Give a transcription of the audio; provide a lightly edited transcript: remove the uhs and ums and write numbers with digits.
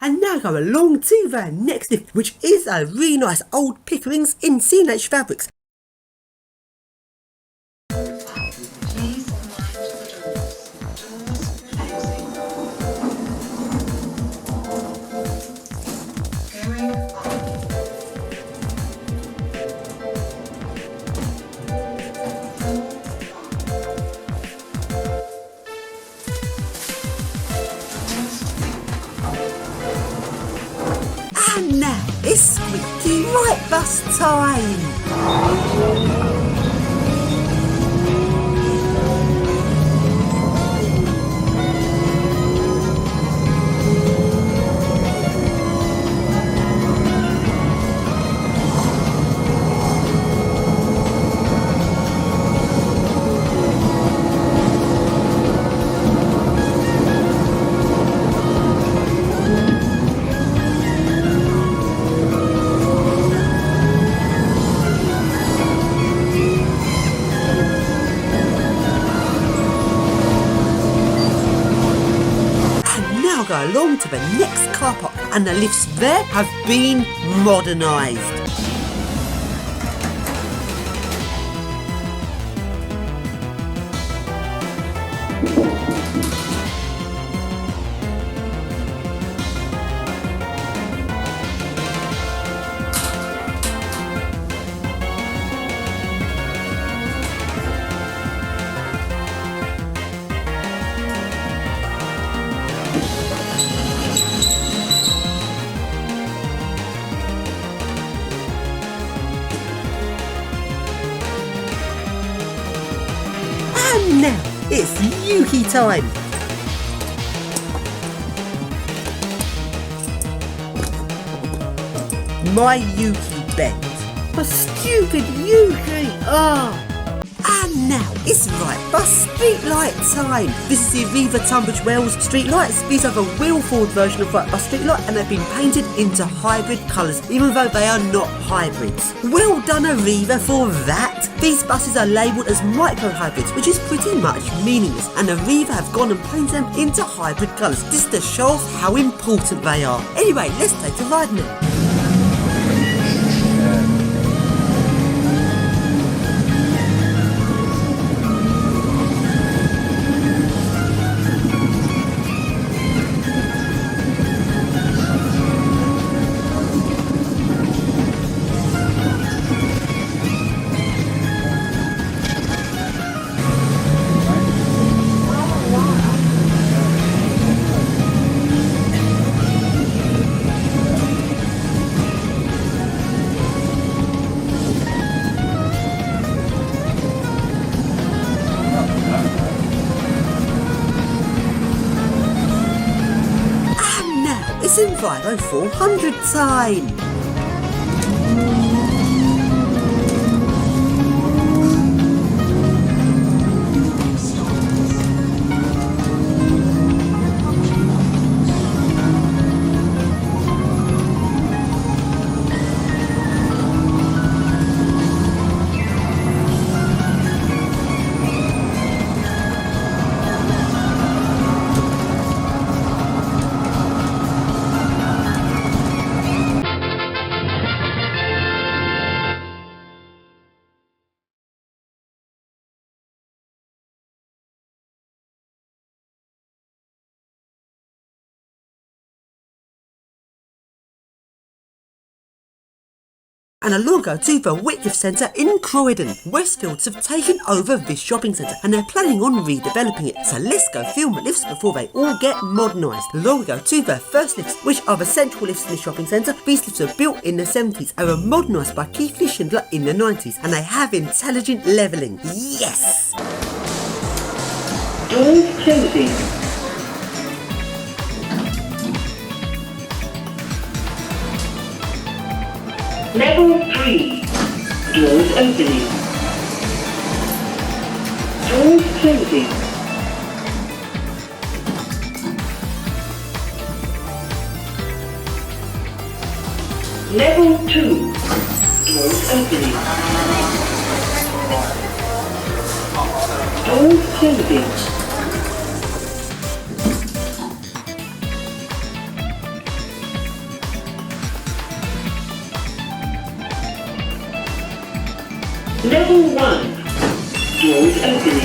And now go along to the next lift, which is a really nice old Pickering's in C&H Fabrics. And now it's squeaky right bus time. Go along to the next car park, and the lifts there have been modernised. And now it's Yuki time. My Yuki bent. A stupid Yuki. And now it's right bus streetlight time. This is the Aviva Tunbridge Wells streetlights. These are the wheel forward version of right bus streetlight, and they've been painted into hybrid colours, even though they are not hybrids. Well done, Aviva, for that. These buses are labelled as micro hybrids, which is pretty much meaningless, and Aviva have gone and painted them into hybrid colours just to show off how important they are. Anyway, let's take a ride now. It's Enviro 400 time. And along go to the Whitgift Centre in Croydon. Westfields have taken over this shopping centre and they're planning on redeveloping it. So let's go film the lifts before they all get modernised. Along we go to the first lifts, which are the central lifts in the shopping centre. These lifts were built in the 70s and were modernised by Keith Lee Schindler in the 90s, and they have intelligent levelling. Yes! Doors closing. Level 3. Doors opening. Doors closing. Level 2. Doors opening. Doors closing. Level 1. Doors opening.